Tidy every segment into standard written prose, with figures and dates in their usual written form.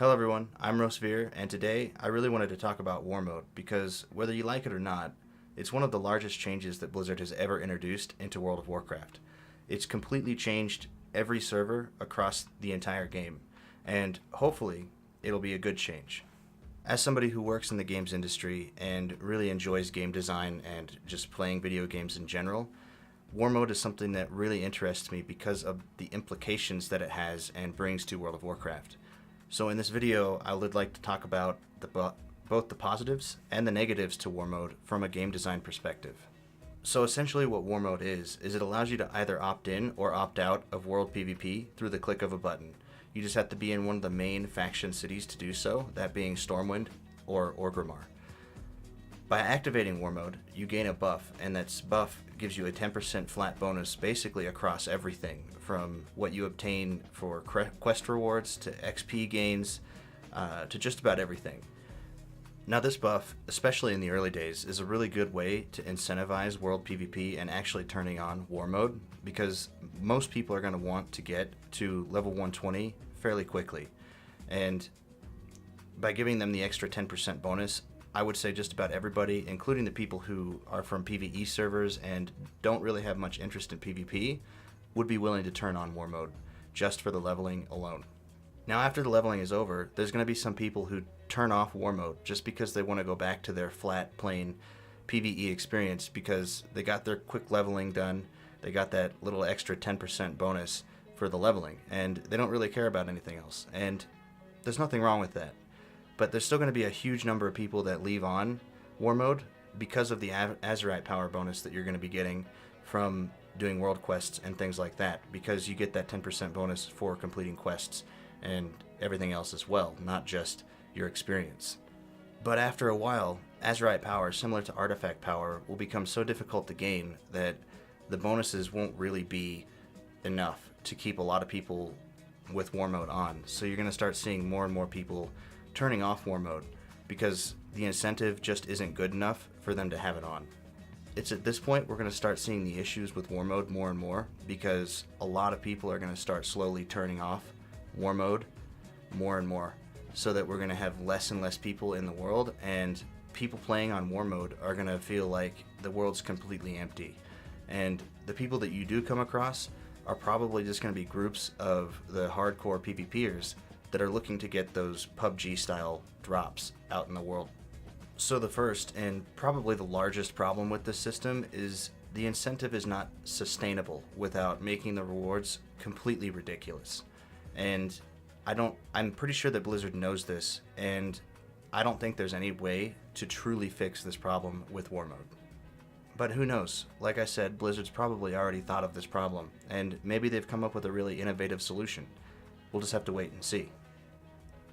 Hello everyone, I'm Rosvier, and today I really wanted to talk about War Mode because whether you like it or not, it's one of the largest changes that Blizzard has ever introduced into World of Warcraft. It's completely changed every server across the entire game, and hopefully it'll be a good change. As somebody who works in the games industry and really enjoys game design and just playing video games in general, War Mode is something that really interests me because of the implications that it has and brings to World of Warcraft. So in this video, I would like to talk about both the positives and the negatives to War Mode from a game design perspective. So essentially what War Mode is it allows you to either opt in or opt out of World PvP through the click of a button. You just have to be in one of the main faction cities to do so, that being Stormwind or Orgrimmar. By activating War Mode, you gain a buff, and that buff gives you a 10% flat bonus basically across everything, from what you obtain for quest rewards to XP gains to just about everything. Now this buff, especially in the early days, is a really good way to incentivize World PvP and actually turning on War Mode, because most people are going to want to get to level 120 fairly quickly. And by giving them the extra 10% bonus, I would say just about everybody, including the people who are from PvE servers and don't really have much interest in PvP, would be willing to turn on War Mode just for the leveling alone. Now after the leveling is over, there's going to be some people who turn off War Mode just because they want to go back to their flat, plain PvE experience because they got their quick leveling done, they got that little extra 10% bonus for the leveling, and they don't really care about anything else. And there's nothing wrong with that. But there's still going to be a huge number of people that leave on War Mode because of the Azerite power bonus that you're going to be getting from doing world quests and things like that, because you get that 10% bonus for completing quests and everything else as well, not just your experience. But after a while, Azerite power, similar to artifact power, will become so difficult to gain that the bonuses won't really be enough to keep a lot of people with War Mode on. So you're going to start seeing more and more people turning off War Mode because the incentive just isn't good enough for them to have it on. It's at this point we're going to start seeing the issues with War Mode more and more, because a lot of people are going to start slowly turning off War Mode more and more, so that we're going to have less and less people in the world, and people playing on War Mode are going to feel like the world's completely empty. And the people that you do come across are probably just going to be groups of the hardcore PvPers that are looking to get those PUBG style drops out in the world. So the first and probably the largest problem with this system is the incentive is not sustainable without making the rewards completely ridiculous. And I'm pretty sure that Blizzard knows this, and I don't think there's any way to truly fix this problem with War Mode. But who knows? Like I said, Blizzard's probably already thought of this problem, and maybe they've come up with a really innovative solution. We'll just have to wait and see.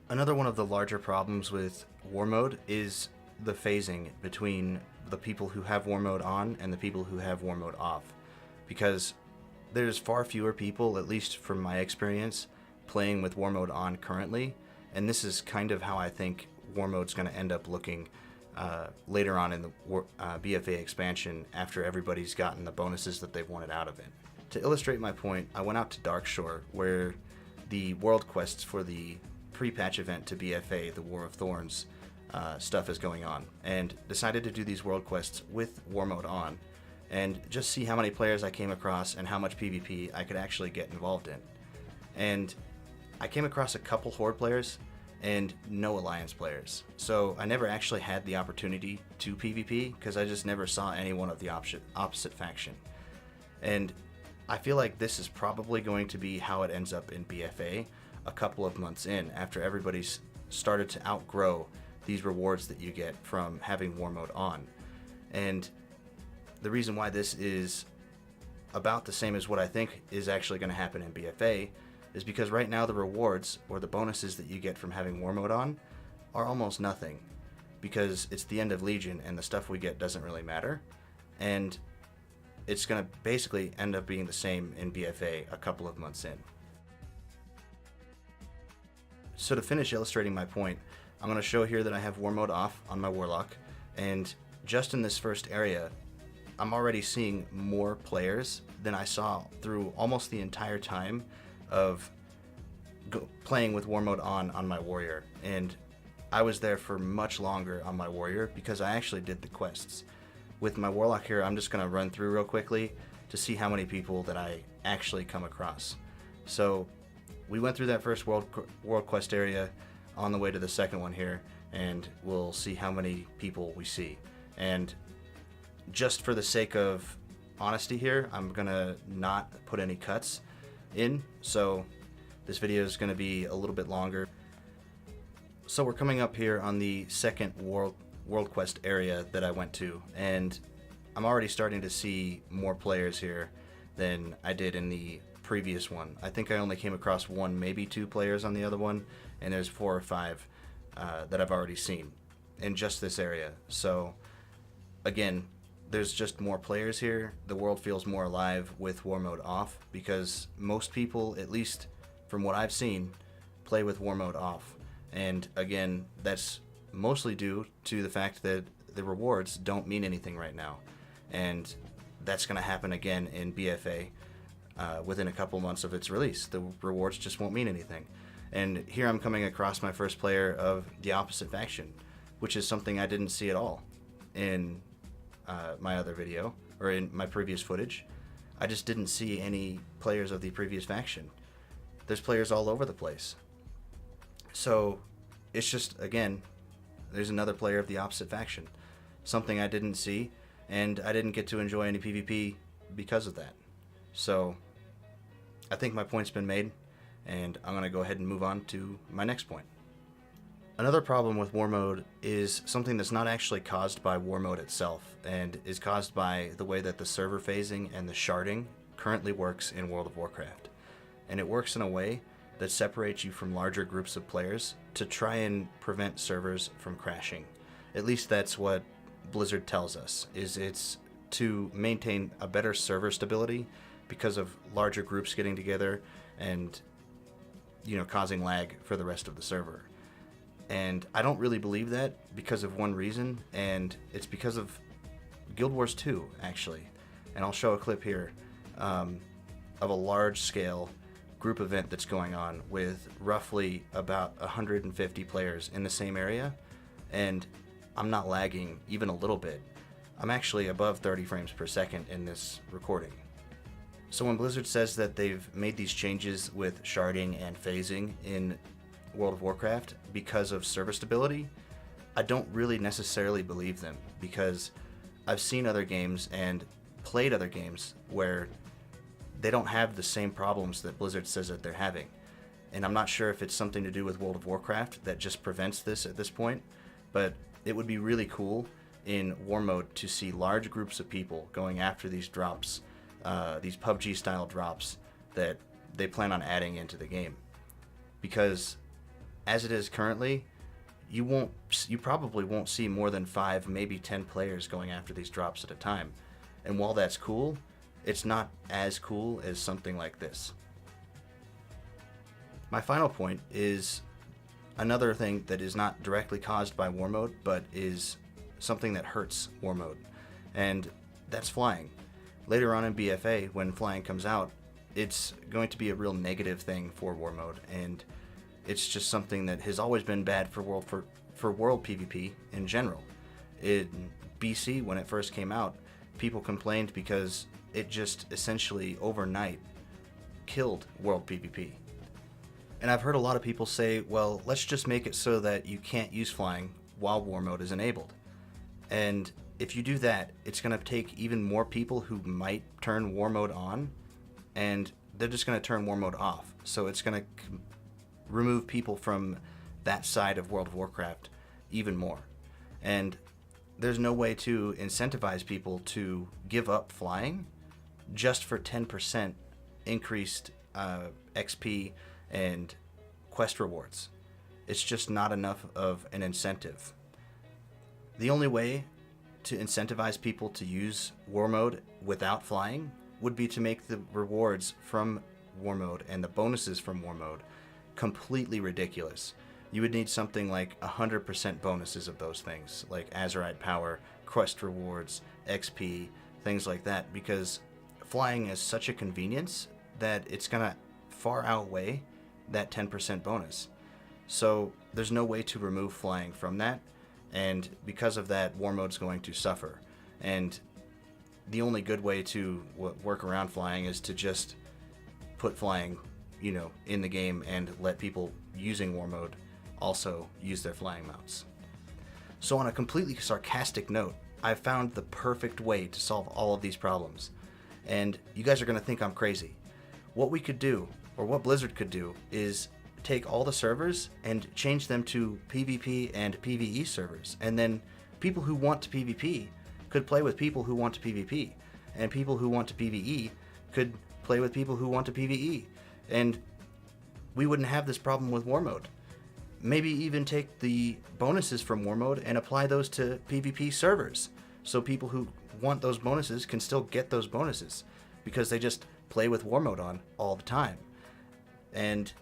Another one of the larger problems with War Mode is the phasing between the people who have War Mode on and the people who have War Mode off. Because there's far fewer people, at least from my experience, playing with War Mode on currently, and this is kind of how I think War Mode's going to end up looking later on in the BFA expansion, after everybody's gotten the bonuses that they've wanted out of it. To illustrate my point, I went out to Darkshore, where the world quests for the pre-patch event to BFA, the War of Thorns stuff is going on, and decided to do these world quests with War Mode on, and just see how many players I came across and how much PvP I could actually get involved in. And I came across a couple Horde players and no Alliance players, so I never actually had the opportunity to PvP because I just never saw anyone of the opposite faction. And I feel like this is probably going to be how it ends up in BFA a couple of months in, after everybody's started to outgrow these rewards that you get from having War Mode on. And the reason why this is about the same as what I think is actually going to happen in BFA is because right now the rewards, or the bonuses that you get from having War Mode on, are almost nothing, because it's the end of Legion and the stuff we get doesn't really matter, and it's going to basically end up being the same in BFA a couple of months in. So to finish illustrating my point, I'm going to show here that I have War Mode off on my Warlock, and just in this first area, I'm already seeing more players than I saw through almost the entire time of playing with war mode on my warrior, and I was there for much longer on my warrior because I actually did the quests. With my warlock here, I'm just going to run through real quickly to see how many people that I actually come across. So we went through that first world quest area on the way to the second one here, and we'll see how many people we see. And just for the sake of honesty here, I'm gonna not put any cuts in, so this video is gonna be a little bit longer. So we're coming up here on the second world quest area that I went to, and I'm already starting to see more players here than I did in the previous one. I think I only came across one, maybe two players on the other one, and there's 4 or 5 that I've already seen in just this area. So again, there's just more players here. The world feels more alive with war mode off because most people, at least from what I've seen, play with war mode off. And again, that's mostly due to the fact that the rewards don't mean anything right now. And that's going to happen again in BFA within a couple months of its release. The rewards just won't mean anything. And here I'm coming across my first player of the opposite faction, which is something I didn't see at all in my other video, or in my previous footage. I just didn't see any players of the previous faction. There's players all over the place. So it's just, again, there's another player of the opposite faction. Something I didn't see, and I didn't get to enjoy any PvP because of that. So I think my point's been made, and I'm going to go ahead and move on to my next point. Another problem with war mode is something that's not actually caused by war mode itself, and is caused by the way that the server phasing and the sharding currently works in World of Warcraft. And it works in a way that separates you from larger groups of players to try and prevent servers from crashing. At least that's what Blizzard tells us, is it's to maintain a better server stability because of larger groups getting together and, you know, causing lag for the rest of the server. And I don't really believe that because of one reason, and it's because of Guild Wars 2, actually. And I'll show a clip here of a large-scale group event that's going on with roughly about 150 players in the same area, and I'm not lagging even a little bit. I'm actually above 30 frames per second in this recording. So when Blizzard says that they've made these changes with sharding and phasing in World of Warcraft because of server stability, I don't really necessarily believe them, because I've seen other games and played other games where they don't have the same problems that Blizzard says that they're having. And I'm not sure if it's something to do with World of Warcraft that just prevents this at this point, but it would be really cool in war mode to see large groups of people going after these drops, these PUBG style drops that they plan on adding into the game. Because as it is currently, you probably won't see more than 5, maybe 10 players going after these drops at a time. And while that's cool, it's not as cool as something like this. My final point is another thing that is not directly caused by war mode, but is something that hurts war mode, and that's flying. Later on in BFA, when flying comes out, it's going to be a real negative thing for war mode, and it's just something that has always been bad for world PvP in general. In BC, when it first came out, people complained because it just essentially overnight killed world PvP. And I've heard a lot of people say, well, let's just make it so that you can't use flying while war mode is enabled. And if you do that, it's going to take even more people who might turn war mode on, and they're just going to turn war mode off. So it's going to remove people from that side of World of Warcraft even more. And there's no way to incentivize people to give up flying just for 10% increased XP and quest rewards. It's just not enough of an incentive. The only way to incentivize people to use war mode without flying would be to make the rewards from war mode and the bonuses from war mode completely ridiculous. You would need something like 100% bonuses of those things, like Azerite power, quest rewards, XP, things like that, because flying is such a convenience that it's going to far outweigh that 10% bonus. So there's no way to remove flying from that, and because of that, war mode's going to suffer. And the only good way to work around flying is to just put flying, in the game and let people using war mode also use their flying mounts. So on a completely sarcastic note, I've found the perfect way to solve all of these problems. And you guys are going to think I'm crazy. What we could do, or what Blizzard could do, is take all the servers and change them to PvP and PvE servers. And then people who want to PvP could play with people who want to PvP. And people who want to PvE could play with people who want to PvE. And we wouldn't have this problem with war mode. Maybe even take the bonuses from war mode and apply those to PvP servers. So people who want those bonuses can still get those bonuses because they just play with war mode on all the time. And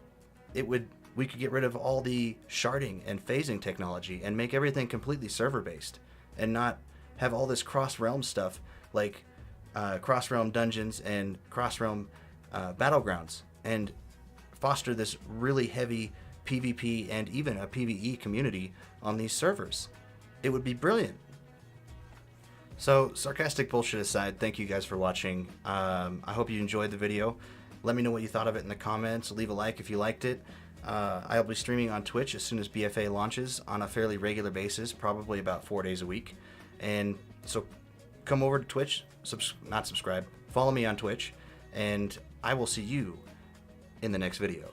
we could get rid of all the sharding and phasing technology and make everything completely server based and not have all this cross-realm stuff like cross-realm dungeons and cross-realm battlegrounds, and foster this really heavy PvP and even a PvE community on these servers. It would be brilliant. So, sarcastic bullshit aside, thank you guys for watching. I hope you enjoyed the video. Let me know what you thought of it in the comments. Leave a like if you liked it. I'll be streaming on Twitch as soon as BFA launches on a fairly regular basis, probably about 4 days a week. And so come over to Twitch, not subscribe, follow me on Twitch, and I will see you in the next video.